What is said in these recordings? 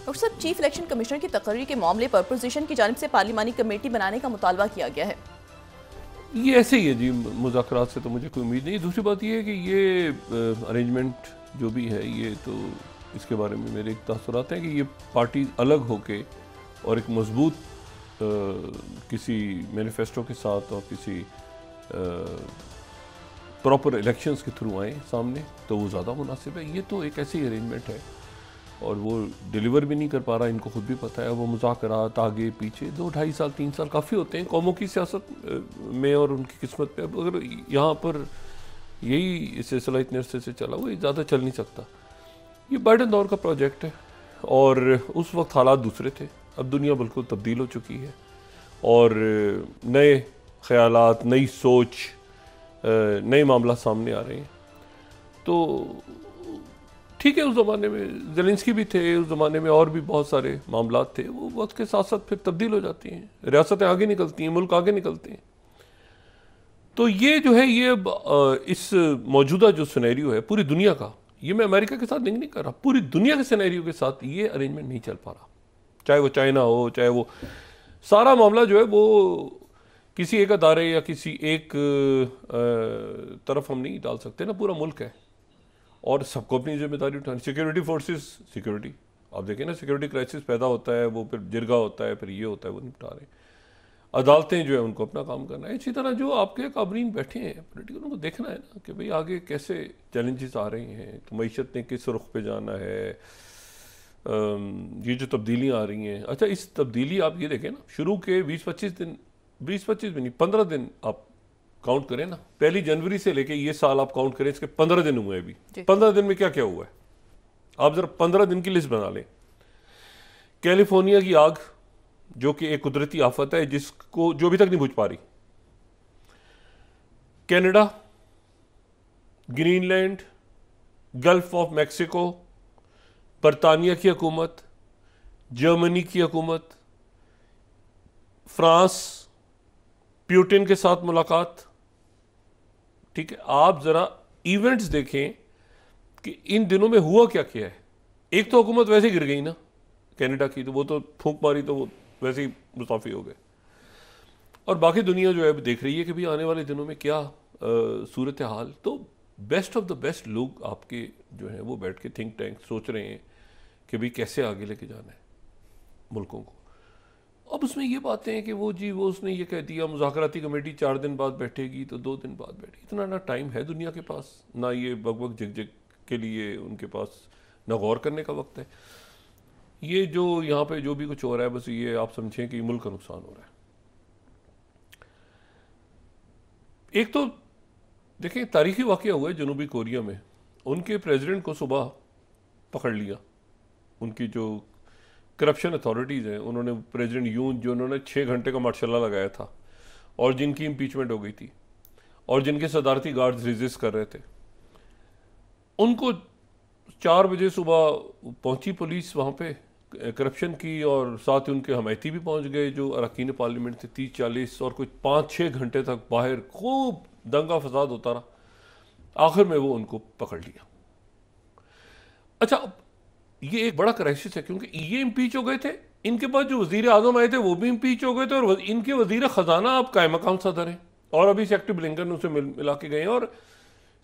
Doctor साहब, chief election commissioner की तकर्री के मामले पर अपोजिशन की जानिब से पार्लिमानी कमेटी बनाने का मुतालबा किया गया है। ये ऐसे ही है जी, मुज़ाकरात से तो मुझे कोई उम्मीद नहीं। दूसरी बात ये है कि ये अरेंजमेंट जो भी है, ये तो इसके बारे में मेरे एक तासुरात हैं कि ये पार्टी अलग होके और एक मजबूत किसी मैनिफेस्टो के साथ और किसी प्रॉपर इलेक्शंस के थ्रू आए सामने, तो वो ज़्यादा मुनासिब है। ये तो एक ऐसी अरेंजमेंट है और वो डिलीवर भी नहीं कर पा रहा, इनको खुद भी पता है। वो मुज़ाकरात आगे पीछे 2-2.5 साल 3 साल काफ़ी होते हैं कौमों की सियासत में और उनकी किस्मत पे। अब अगर यहाँ पर यही सिलसिला इतने अरसे से चला हुआ, ये ज़्यादा चल नहीं सकता। ये बाइडन दौर का प्रोजेक्ट है और उस वक्त हालात दूसरे थे। अब दुनिया बिल्कुल तब्दील हो चुकी है और नए ख्यालात, नई सोच, नए मामला सामने आ रहे हैं। तो ठीक है, उस ज़माने में ज़ेलेंस्की भी थे, उस ज़माने में और भी बहुत सारे मामलात थे। वो वक्त के साथ साथ फिर तब्दील हो जाती हैं, रियासतें आगे निकलती हैं, मुल्क आगे निकलते हैं। तो ये जो है, ये इस मौजूदा जो सिनेरियो है पूरी दुनिया का, ये मैं अमेरिका के साथ लिंक नहीं कर रहा, पूरी दुनिया के सिनेरियो के साथ ये अरेंजमेंट नहीं चल पा रहा। चाहे वो चाइना हो, चाहे वो सारा मामला जो है वो किसी एक अदारे या किसी एक तरफ हम नहीं डाल सकते ना, पूरा मुल्क है और सबको अपनी जिम्मेदारी उठानी। सिक्योरिटी फोर्सेस, सिक्योरिटी, आप देखें ना, सिक्योरिटी क्राइसिस पैदा होता है, वो फिर जिरगा होता है, फिर ये होता है, वो निपटा रहे हैं। अदालतें जो है उनको अपना काम करना है। इसी तरह जो आपके काबरीन बैठे हैं पोलिटिकल, उनको देखना है ना कि भाई आगे कैसे चैलेंजेस आ रहे हैं, तो मईशत ने किस रुख पे जाना है, ये जो तब्दीलियाँ आ रही हैं। अच्छा, इस तब्दीली आप ये देखें ना, शुरू के 20-25 दिन, 20-25 भी नहीं, 15 दिन आप काउंट करें ना, 1 जनवरी से लेके ये साल आप काउंट करें, इसके 15 दिन हुए अभी। 15 दिन में क्या क्या हुआ है, आप जरा 15 दिन की लिस्ट बना लें। कैलिफोर्निया की आग, जो कि एक कुदरती आफत है जिसको जो अभी तक नहीं बुझ पा रही। Canada, Greenland, gulf of Mexico, बरतानिया की हुकूमत, जर्मनी की हुकूमत, फ्रांस, प्यूटिन के साथ मुलाकात। ठीक है, आप जरा इवेंट्स देखें कि इन दिनों में हुआ क्या क्या है। एक तो हुकूमत वैसे गिर गई ना कनाडा की, तो वो तो फूंक मारी तो वो वैसे ही मुस्ताफी हो गए। और बाकी दुनिया जो है देख रही है कि भाई आने वाले दिनों में क्या सूरत हाल। तो बेस्ट ऑफ द बेस्ट लोग आपके जो हैं वो बैठ के थिंक टैंक सोच रहे हैं कि भाई कैसे आगे लेके जाना है मुल्कों को। अब उसमें ये बातें हैं कि वो जी वो उसने ये कह दिया, मुज़ाकराती कमेटी 4 दिन बाद बैठेगी तो 2 दिन बाद बैठेगी। इतना ना टाइम है दुनिया के पास, ना ये बग झिक के लिए उनके पास ना गौर करने का वक्त है। ये जो यहाँ पे जो भी कुछ हो रहा है, बस ये आप समझें कि मुल्क का नुकसान हो रहा है। एक तो देखें, तारीखी वाक़या हुआ है जनूबी कोरिया में, उनके प्रेसिडेंट को सुबह पकड़ लिया। उनकी जो करप्शन अथॉरिटीज़ हैं, उन्होंने प्रेसिडेंट यून, जो उन्होंने 6 घंटे का मार्शल्ला लगाया था और जिनकी इम्पीचमेंट हो गई थी और जिनके सदारती गार्ड्स रेजिस्ट कर रहे थे, उनको 4 बजे सुबह पहुंची पुलिस वहाँ पे करप्शन की, और साथ ही उनके हमायती भी पहुंच गए जो अरकान पार्लियामेंट थे 30-40, और कुछ 5-6 घंटे तक बाहर खूब दंगा फसाद होता रहा। आखिर में वो उनको पकड़ लिया। अच्छा, ये एक बड़ा क्राइसिस है क्योंकि ये इम्पीच हो गए थे, इनके पास जो वजीर आजम आए थे वो भी इम्पीच हो गए थे, और इनके वजीर खजाना अब कायम मकाम सदर हैं, और अभी सेक्रेटरी ब्लिंकन उनसे मिला के गए हैं। और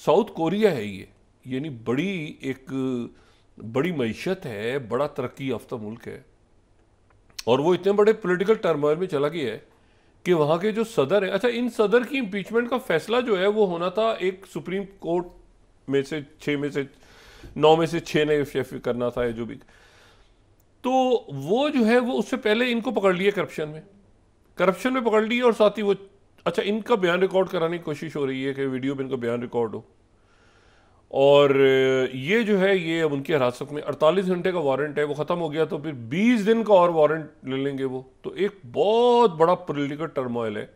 साउथ कोरिया है ये, यानी बड़ी मईशत है, बड़ा तरक्की याफ्ता मुल्क है, और वो इतने बड़े पॉलिटिकल टर्मोइल में चला गया है कि वहाँ के जो सदर है, अच्छा, इन सदर की इम्पीचमेंट का फैसला जो है वो होना था एक सुप्रीम कोर्ट में से 9 में से 6 ने शेफ करना था, जो भी। तो वो जो है वो उससे पहले इनको पकड़ लिया करप्शन में पकड़ लिया, और साथ ही वो, अच्छा, इनका बयान रिकॉर्ड कराने की कोशिश हो रही है कि वीडियो में इनका बयान रिकॉर्ड हो, और ये जो है ये अब उनकी हिरासत में 48 घंटे का वारंट है, वो ख़त्म हो गया तो फिर 20 दिन का और वारंट ले लेंगे वो। तो एक बहुत बड़ा पॉलिटिकल टर्मोइल है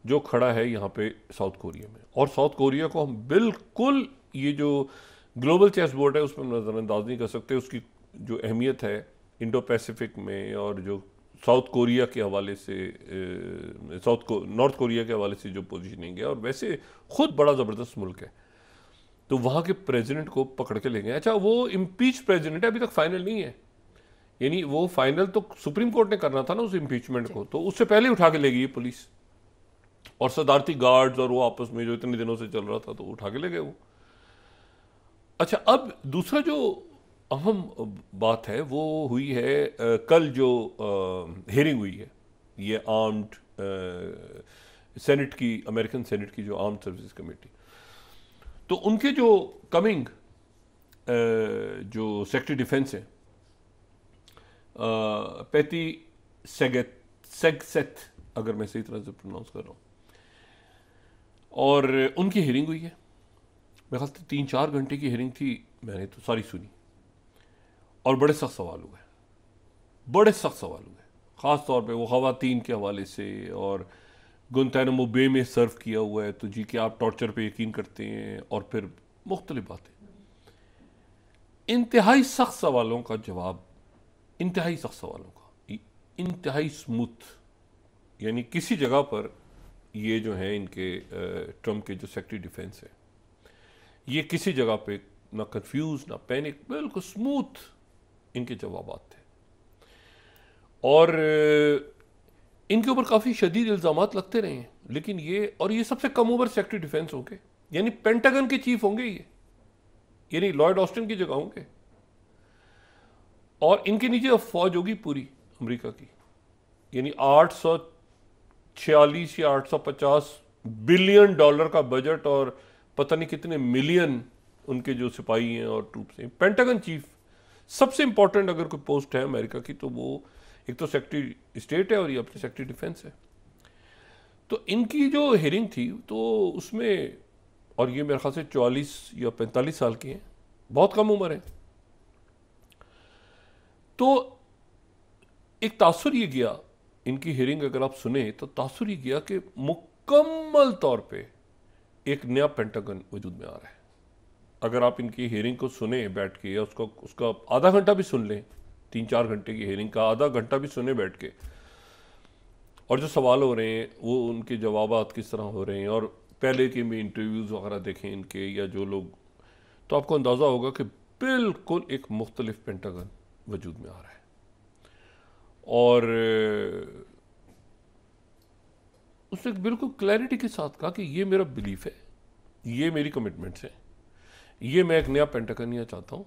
जो खड़ा है यहाँ पे साउथ कोरिया में, और साउथ कोरिया को हम बिल्कुल ये जो ग्लोबल चेस बोर्ड है उस पर नज़रअंदाज नहीं कर सकते। उसकी जो अहमियत है इंडो पैसिफिक में, और जो साउथ कोरिया के हवाले से नॉर्थ कोरिया के हवाले से जो पोजीशनिंग है, और वैसे खुद बड़ा ज़बरदस्त मुल्क है, तो वहाँ के प्रेसिडेंट को पकड़ के ले गए। अच्छा, वो इम्पीच प्रेसिडेंट है, अभी तक फाइनल नहीं है। यानी वो फाइनल तो सुप्रीम कोर्ट ने करना था ना उस इम्पीचमेंट को, तो उससे पहले उठा के ले गई पुलिस और सदारती गार्ड्स और वो आपस में जो इतने दिनों से चल रहा था तो उठा के ले गए वो। अच्छा, अब दूसरा जो अहम बात है वो हुई है कल जो हियरिंग हुई है, ये आर्म्ड सेनेट की, अमेरिकन सेनेट की जो आर्म्ड सर्विसेज कमेटी, तो उनके जो कमिंग जो सेक्रेटरी डिफेंस है पैटी सेगसेथ, अगर मैं सही तरह से प्रोनाउंस कर रहा हूँ, और उनकी हियरिंग हुई है। मेरे ख्याल से 3-4 घंटे की हियरिंग थी, मैंने तो सारी सुनी और बड़े सख्त सवाल हुए, बड़े सख्त सवाल हुए, ख़ास तौर पे वो ख़वातीन के हवाले से, और गुंतानामो बे में सर्व किया हुआ है तो जी कि आप टॉर्चर पे यकीन करते हैं, और फिर मुख्तलिफ बातें। इंतहाई सख्त सवालों का जवाब, इंतहाई सख्त सवालों का, इंतहाई स्मूथ, यानी किसी जगह पर ये जो है इनके ट्रम्प के जो सेक्रेटरी डिफेंस है, ये किसी जगह पे ना कंफ्यूज ना पैनिक, बिल्कुल स्मूथ इनके जवाबात थे। और इनके ऊपर काफ़ी शदीद इल्ज़ामात लगते रहे हैं, लेकिन ये सबसे कम उम्र सेक्रेटरी डिफेंस होंगे, यानी पेंटागन के चीफ होंगे ये, यानी लॉयड ऑस्टिन की जगह होंगे, और इनके नीचे अब फौज होगी पूरी अमेरिका की, यानी 846 या 850 बिलियन डॉलर का बजट, और पता नहीं कितने मिलियन उनके जो सिपाही हैं और ट्रूप्स हैं। पेंटागन चीफ सबसे इंपॉर्टेंट अगर कोई पोस्ट है अमेरिका की तो वो एक तो सेक्रेटरी स्टेट है और ये अपने सेक्रेटरी डिफेंस है। तो इनकी जो हियरिंग थी तो उसमें, और ये मेरे ख्याल से 44 या 45 साल की हैं, बहुत कम उम्र है, तो एक तासुर ये गया इनकी हियरिंग अगर आप सुने तो तासुर ये गया कि मुकम्मल तौर पे एक नया पेंटागन वजूद में आ रहा है। अगर आप इनकी हियरिंग को सुने बैठ के, या उसका आधा घंटा भी सुन लें, 3-4 घंटे की हियरिंग का आधा घंटा भी सुने बैठ के, और जो सवाल हो रहे हैं वो उनके जवाबात किस तरह हो रहे हैं, और पहले के भी इंटरव्यूज़ वगैरह देखें इनके, या जो लोग, तो आपको अंदाज़ा होगा कि बिल्कुल एक मुख्तलिफ पेंटागन वजूद में आ रहा है। और उसने बिल्कुल क्लैरिटी के साथ कहा कि ये मेरा बिलीफ है, ये मेरी कमिटमेंट्स हैं, ये मैं एक नया पेंटागन यहाँ चाहता हूँ,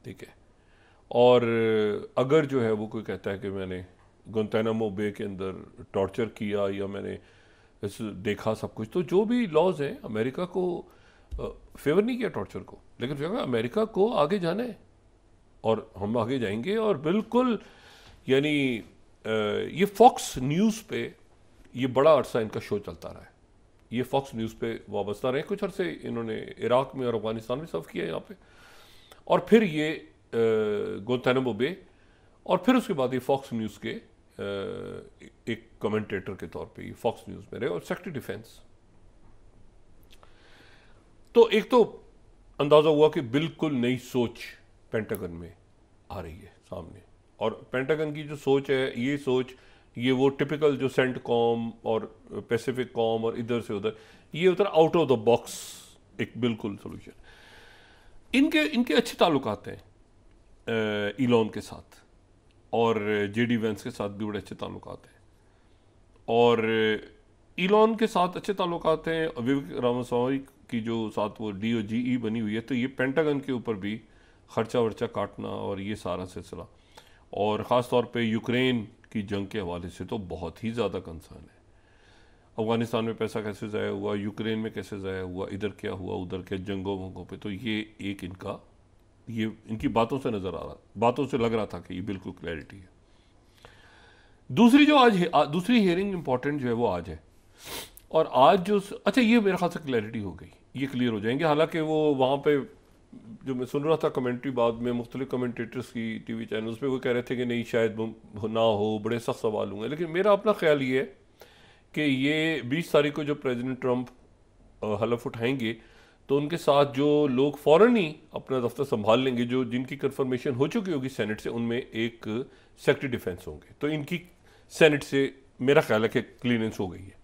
ठीक है। और अगर जो है वो कोई कहता है कि मैंने गुंतानामो बे के अंदर टॉर्चर किया या मैंने देखा सब कुछ, तो जो भी लॉज हैं, अमेरिका को फेवर नहीं किया टॉर्चर को, लेकिन जो है अमेरिका को आगे जाना है और हम आगे जाएंगे। और बिल्कुल यानी ये फॉक्स न्यूज़ पे ये बड़ा अरसा इनका शो चलता रहा है, ये फॉक्स न्यूज़ पे वाबस्ता रहे कुछ अरसे, इन्होंने इराक में और अफगानिस्तान में सर्व किया यहाँ पे, और फिर ये गुंतानामो बे, और फिर उसके बाद ये फॉक्स न्यूज़ के एक कमेंटेटर के तौर पे ये फॉक्स न्यूज़ में रहे, और सेक्रेटरी डिफेंस। तो एक तो अंदाज़ा हुआ कि बिल्कुल नई सोच पेंटागन में आ रही है सामने, और पेंटागन की जो सोच है, ये सोच, ये वो टिपिकल जो सेंटकॉम और पैसिफिक कॉम और इधर से उधर, ये उधर आउट ऑफ द बॉक्स एक बिल्कुल सोल्यूशन। इनके अच्छे ताल्लुकात हैं इलॉन के साथ, और जेडी वेंस के साथ भी बड़े अच्छे ताल्लुकात हैं, और इलॉन के साथ अच्छे ताल्लुकात हैं। विवेक रामास्वामी की जो साथ वो DOGE बनी हुई है, तो ये पेंटागन के ऊपर भी खर्चा वर्चा काटना और ये सारा सिलसिला, और ख़ास तौर पे यूक्रेन की जंग के हवाले से तो बहुत ही ज़्यादा कंसर्न है। अफ़गानिस्तान में पैसा कैसे ज़ाया हुआ, यूक्रेन में कैसे ज़ाया हुआ, इधर क्या हुआ, उधर क्या जंगों वंगों पे, तो ये एक इनका, ये इनकी बातों से नज़र आ रहा, बातों से लग रहा था कि ये बिल्कुल क्लैरिटी है। दूसरी जो आज है, दूसरी हियरिंग इंपॉर्टेंट जो है वो आज है, और आज जो, अच्छा ये मेरे ख्याल से क्लैरिटी हो गई, ये क्लियर हो जाएंगे। हालांकि वो वहाँ पे जो मैं सुन रहा था कमेंट्री बाद में मुख्तलिफ कमेंटेटर्स की TV चैनल्स पे, वो कह रहे थे कि नहीं शायद ना हो, बड़े सख्त सवाल होंगे, लेकिन मेरा अपना ख्याल ये है कि ये 20 तारीख को जब प्रेसिडेंट ट्रंप हलफ उठाएंगे तो उनके साथ जो लोग फ़ौरन ही अपना दफ्तर संभाल लेंगे, जो जिनकी कंफर्मेशन हो चुकी होगी सेनेट से, उनमें एक सेक्रेटरी डिफेंस होंगे, तो इनकी सेनेट से मेरा ख्याल है कि क्लियरेंस हो गई है।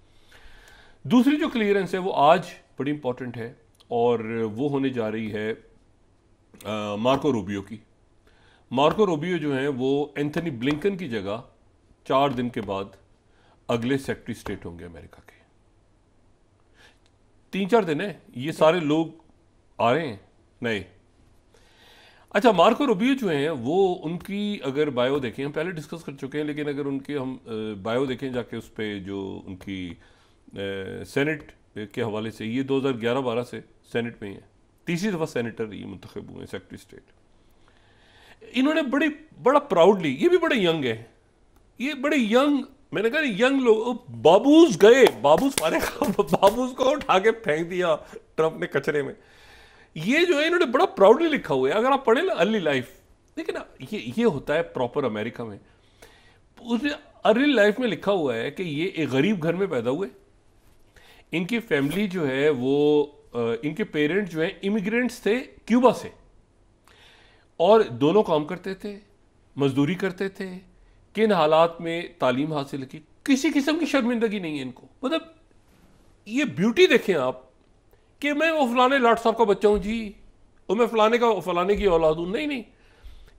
दूसरी जो क्लियरेंस है वो आज बड़ी इंपॉर्टेंट है, और वो होने जा रही है मार्को रूबियो की। मार्को रूबियो जो हैं वो एंथनी ब्लिंकन की जगह 4 दिन के बाद अगले सेक्रेटरी स्टेट होंगे अमेरिका के। 3-4 दिन है, ये सारे लोग आ रहे हैं नए। अच्छा, मार्को रूबियो जो हैं वो, उनकी अगर बायो देखें, हम पहले डिस्कस कर चुके हैं, लेकिन अगर उनकी हम बायो देखें जाके उस पर, जो उनकी सेनेट के हवाले से, ये 2011-12 से सेनेट में ही है, तीसरी दफ़ा सेनेटर ये मुंतखब हुए सेक्रेटरी स्टेट। इन्होंने बड़ा प्राउडली, ये भी बड़े यंग है, ये बड़े यंग, मैंने कहा यंग लोग, बाबूस गए, बाबूस मारे, बाबूस को उठा के फेंक दिया ट्रंप ने कचरे में। ये जो है इन्होंने बड़ा प्राउडली लिखा हुआ है, अगर आप पढ़े ना अर्ली लाइफ, देखिए ना, ये होता है प्रॉपर अमेरिका में। उसने अर्ली लाइफ में लिखा हुआ है कि ये एक गरीब घर में पैदा हुए, इनकी फैमिली जो है वो, इनके पेरेंट्स जो है इमिग्रेंट्स थे क्यूबा से, और दोनों काम करते थे, मजदूरी करते थे, किन हालात में तालीम हासिल की, किसी किस्म की शर्मिंदगी नहीं है इनको। मतलब ये ब्यूटी देखें आप, कि मैं वो फलाने लाट साहब का बच्चा हूं जी, और मैं फलाने की औलाद हूं, नहीं।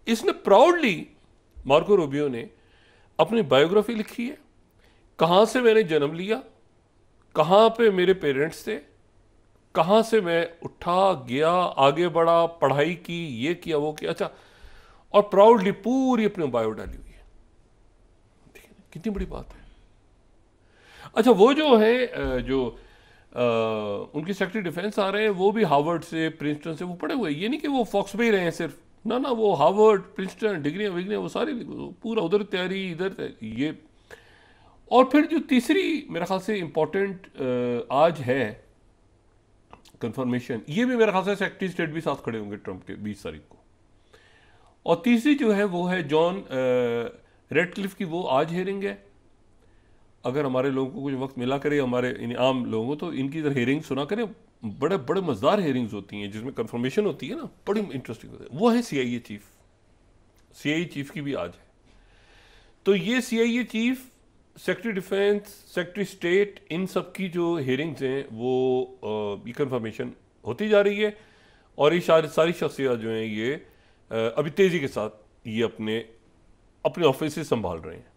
इसने प्राउडली, मार्को रूबियो ने अपनी बायोग्राफी लिखी है, कहां से मैंने जन्म लिया, कहां पे मेरे पेरेंट्स थे, कहां से मैं उठा गया, आगे बढ़ा, पढ़ाई की, ये किया, वो किया। अच्छा, और प्राउडली पूरी अपनी बायो डाली हुई है, कितनी बड़ी बात है। अच्छा, वो जो है, जो उनके सेक्रेटरी डिफेंस आ रहे हैं, वो भी हार्वर्ड से, प्रिंसटन से वो पढ़े हुए, ये नहीं कि वो फॉक्स में ही रहे हैं सिर्फ, ना, वो हार्वर्ड, प्रिंसटन, डिग्रियां विग्रियां वो सारी, पूरा उधर तैयारी, इधर ये। और फिर जो तीसरी मेरे ख्याल से इम्पोर्टेंट आज है कंफर्मेशन, ये भी मेरे ख्याल से सेक्रेटरी स्टेट भी साथ खड़े होंगे ट्रंप के 20 तारीख को। और तीसरी जो है वो है जॉन रेडक्लिफ की, वो आज हेयरिंग है। अगर हमारे लोगों को कुछ वक्त मिला करे, हमारे आम लोगों को, तो इनकी इधर हेयरिंग सुना करें, बड़े बड़े मज़ेदार हेयरिंग्स होती हैं जिसमें कंफर्मेशन होती है ना, बड़ी इंटरेस्टिंग होती है। वो है CIA चीफ की भी आज है। तो ये CIA chief, secretary defence, secretary state, इन सब की जो हेयरिंग्स हैं वो ये कंफर्मेशन होती जा रही है। और ये सारी शख्सियत जो हैं ये अभी तेज़ी के साथ ये अपने ऑफिस से संभाल रहे हैं।